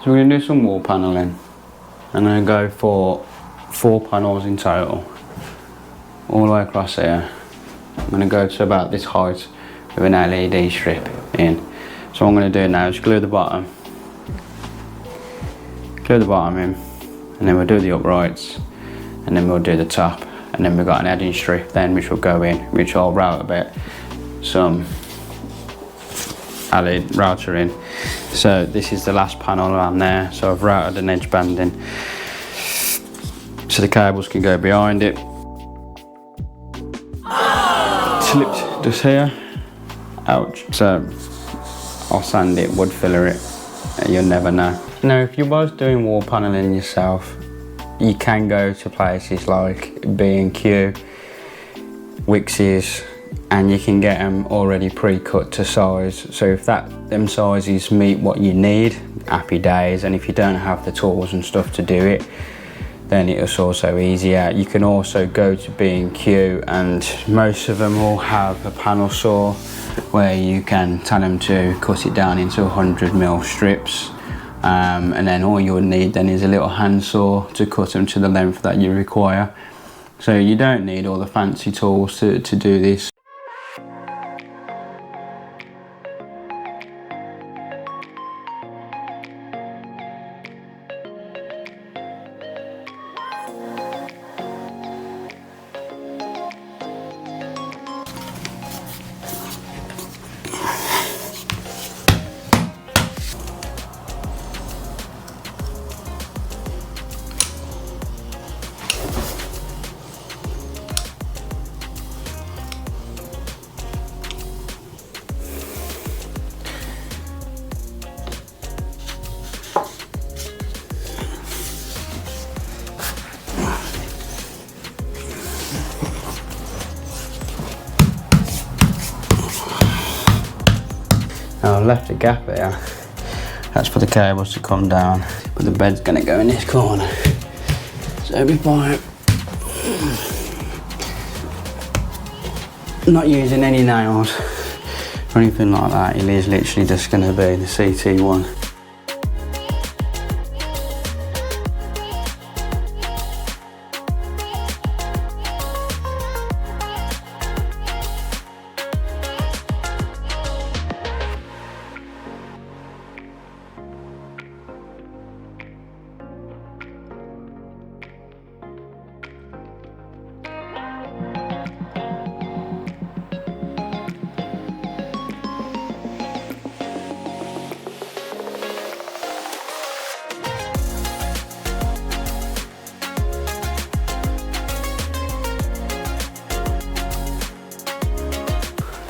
So we're going to do some wall panelling. I'm going to go for 4 panels in total, all the way across here. I'm going to go to about this height with an LED strip in. So what I'm going to do now is glue the bottom in, and then we'll do the uprights, and then we'll do the top, and then we've got an add-in strip then which will go in, which I'll route a bit, some LED router in. So this is the last panel on there, so I've routed an edge banding so the cables can go behind it. Slipped just here, ouch. So I'll sand it, wood filler it, and you'll never know. Now if you was doing wall panelling yourself, you can go to places like B&Q, Wickes, and you can get them already pre-cut to size. So if them sizes meet what you need, happy days. And if you don't have the tools and stuff to do it, then it's also easier. You can also go to B&Q, and most of them will have a panel saw where you can tell them to cut it down into 100mm strips. And then all you'll need then is a little handsaw to cut them to the length that you require. So you don't need all the fancy tools to do this. Now I've left a gap here. That's for the cables to come down, but the bed's gonna go in this corner. So it'll be fine. Not using any nails or anything like that. It is literally just gonna be the CT1.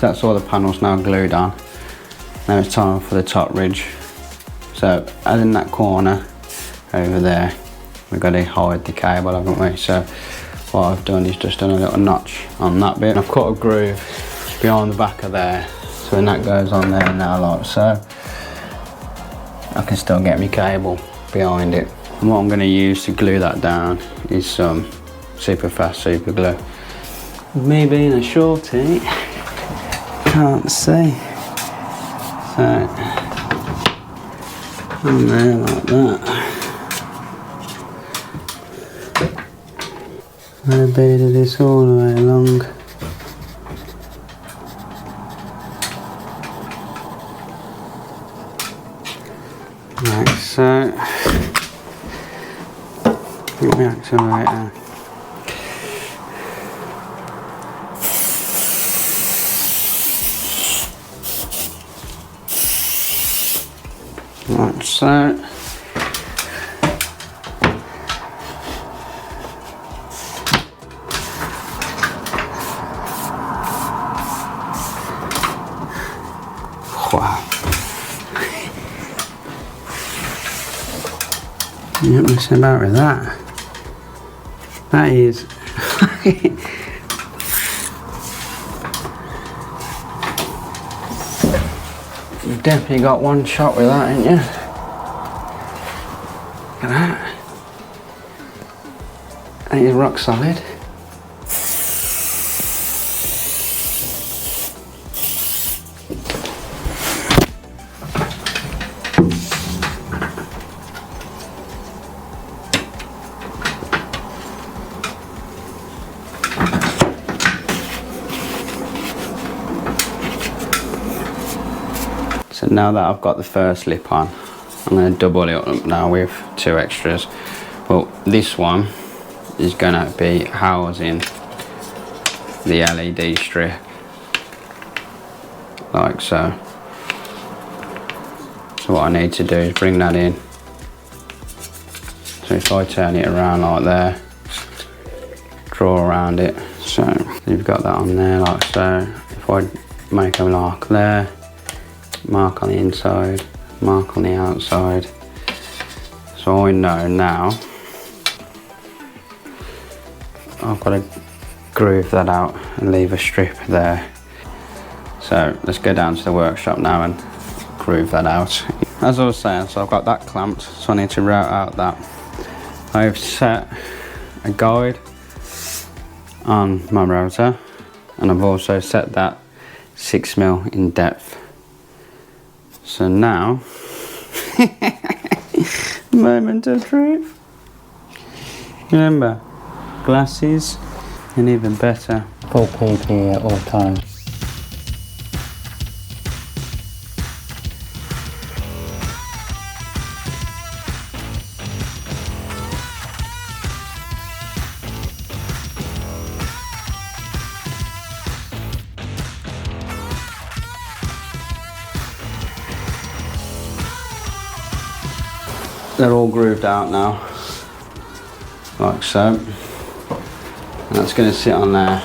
So that's all the panels now glued on. Now it's time for the top ridge. So as in that corner over there, we've got to hide the cable, haven't we? So what I've done is just done a little notch on that bit. And I've cut a groove behind the back of there. So when that goes on there now like so, I can still get my cable behind it. And what I'm going to use to glue that down is some super fast super glue. Me being a shorty, can't see. So, on there like that. I beaded this all the way along. Like so. Get my accelerator. Like so. Wow. You're not messing about with that. That is. You've definitely got one shot with that, ain't you? Look at that. That is rock solid. So now that I've got the first lip on, I'm going to double it up now with 2 extras. Well, this one is going to be housing the LED strip, like so. So what I need to do is bring that in. So if I turn it around like there, draw around it, so you've got that on there like so. If I make a mark there, mark on the inside, mark on the outside, so I know now I've got to groove that out and leave a strip there. So let's go down to the workshop now and groove that out. As I was saying, so I've got that clamped, so I need to route out that. I've set a guide on my rotor, and I've also set that 6mm in depth. So now, moment of truth. Remember, glasses, and even better, full PP at all times. They're all grooved out now, like so. And that's going to sit on there,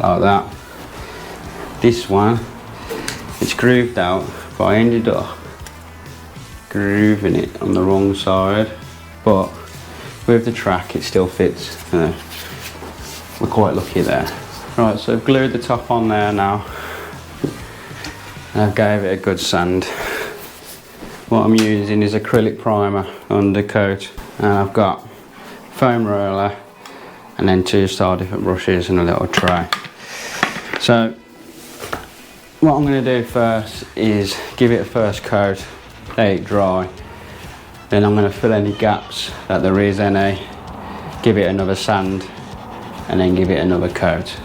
like that. This one, it's grooved out, but I ended up grooving it on the wrong side. But with the track, it still fits. We're quite lucky there. Right, so I've glued the top on there now. And I gave it a good sand. What I'm using is acrylic primer undercoat, and I've got foam roller and then 2 style different brushes and a little tray. So what I'm going to do first is give it a first coat, let it dry, then I'm going to fill any gaps that there is any, give it another sand, and then give it another coat.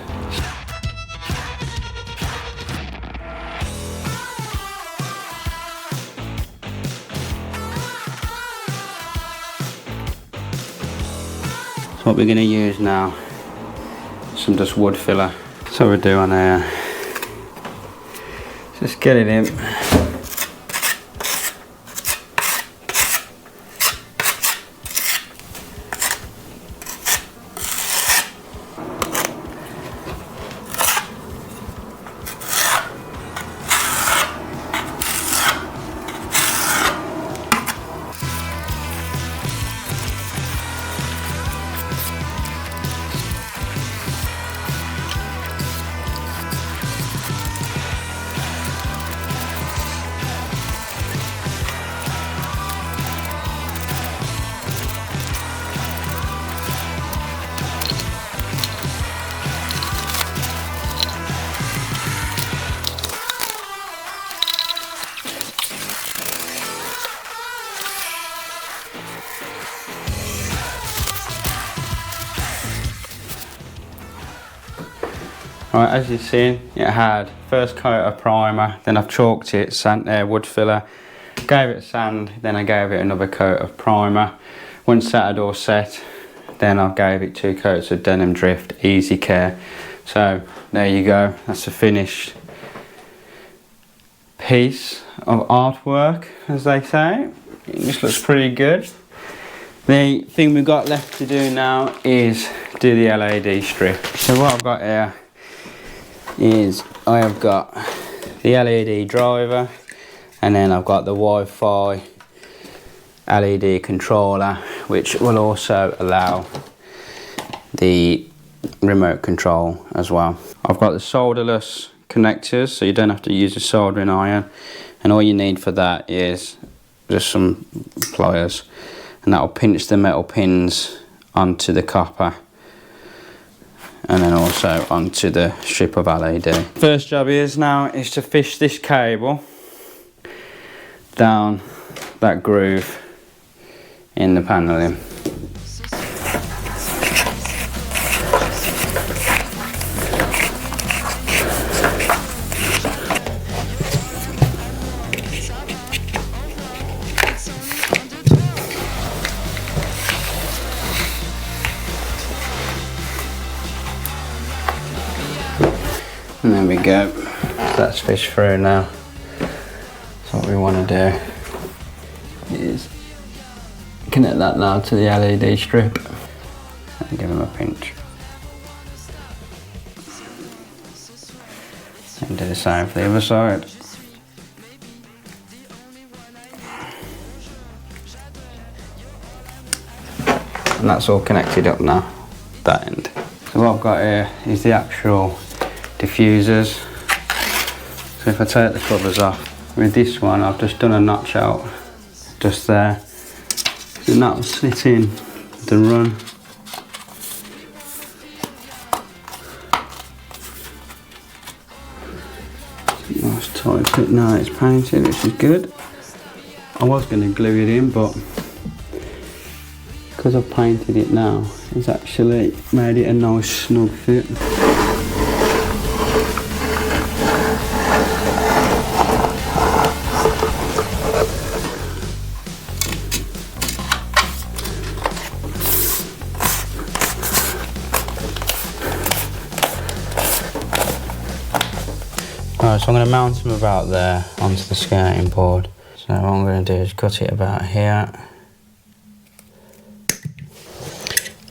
What we're going to use now, some just wood filler. So we're doing here, just get it in. Right, as you've seen, it had first coat of primer, then I've chalked it, sand, wood filler, gave it sand, then I gave it another coat of primer. Once that had all set, then I gave it 2 coats of Denim Drift Easy Care. So there you go, that's a finished piece of artwork, as they say. It just looks pretty good. The thing we've got left to do now is do the LED strip. So what I've got here is I have got the LED driver, and then I've got the Wi-Fi LED controller, which will also allow the remote control as well. I've got the solderless connectors, so you don't have to use a soldering iron, and all you need for that is just some pliers, and that will pinch the metal pins onto the copper and then also onto the strip of LED. First job is now is to fish this cable down that groove in the panelling. And there we go. That's fished through now. So what we want to do is connect that now to the LED strip and give them a pinch. And do the same for the other side. And that's all connected up now, that end. So what I've got here is the actual diffusers. So if I take the covers off, with this one I've just done a notch out just there. And that will sit in the run. Nice tight fit now, it's painted, which is good. I was going to glue it in, but because I've painted it now, it's actually made it a nice snug fit. Alright, so I'm going to mount them about there onto the skating board. So what I'm going to do is cut it about here.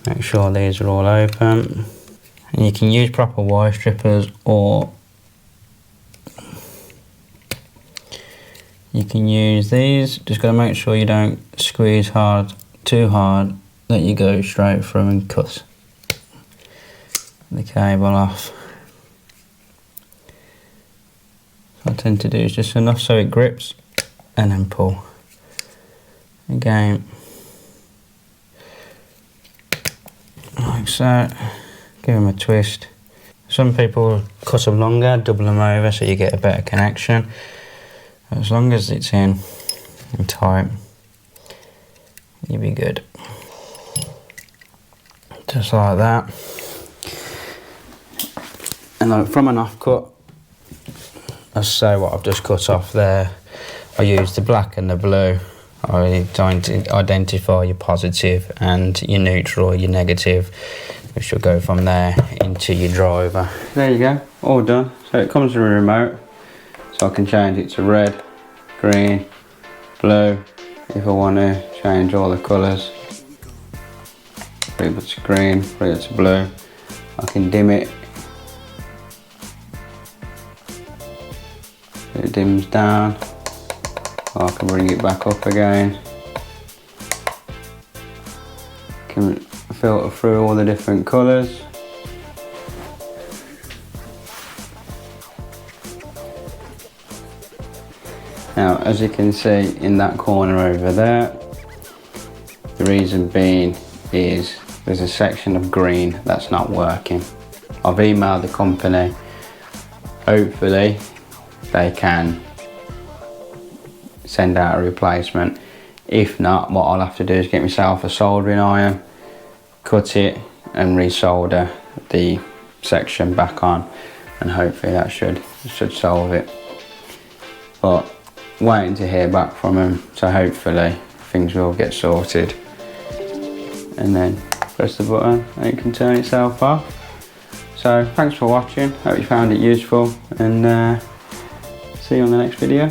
Make sure these are all open. And you can use proper wire strippers, or you can use these. Just got to make sure you don't squeeze too hard, that you go straight through and cut the cable off. What I tend to do is just enough so it grips, and then pull. Again, like so. Give them a twist. Some people cut them longer, double them over so you get a better connection. As long as it's in and tight, you'll be good. Just like that. And like from an offcut, I'll say what I've just cut off there. I use the black and the blue. I identify your positive and your neutral, your negative, which will go from there into your driver. There you go, all done. So it comes with a remote, so I can change it to red, green, blue, if I want to change all the colours. Put it to green, put it to blue. I can dim it. It dims down. I can bring it back up again. Can filter through all the different colours. Now, as you can see in that corner over there, the reason being is there's a section of green that's not working. I've emailed the company. Hopefully they can send out a replacement. If not, what I'll have to do is get myself a soldering iron, cut it and resolder the section back on, and hopefully that should solve it. But waiting to hear back from them, so hopefully things will get sorted. And then press the button and it can turn itself off. So thanks for watching, hope you found it useful, and see you on the next video.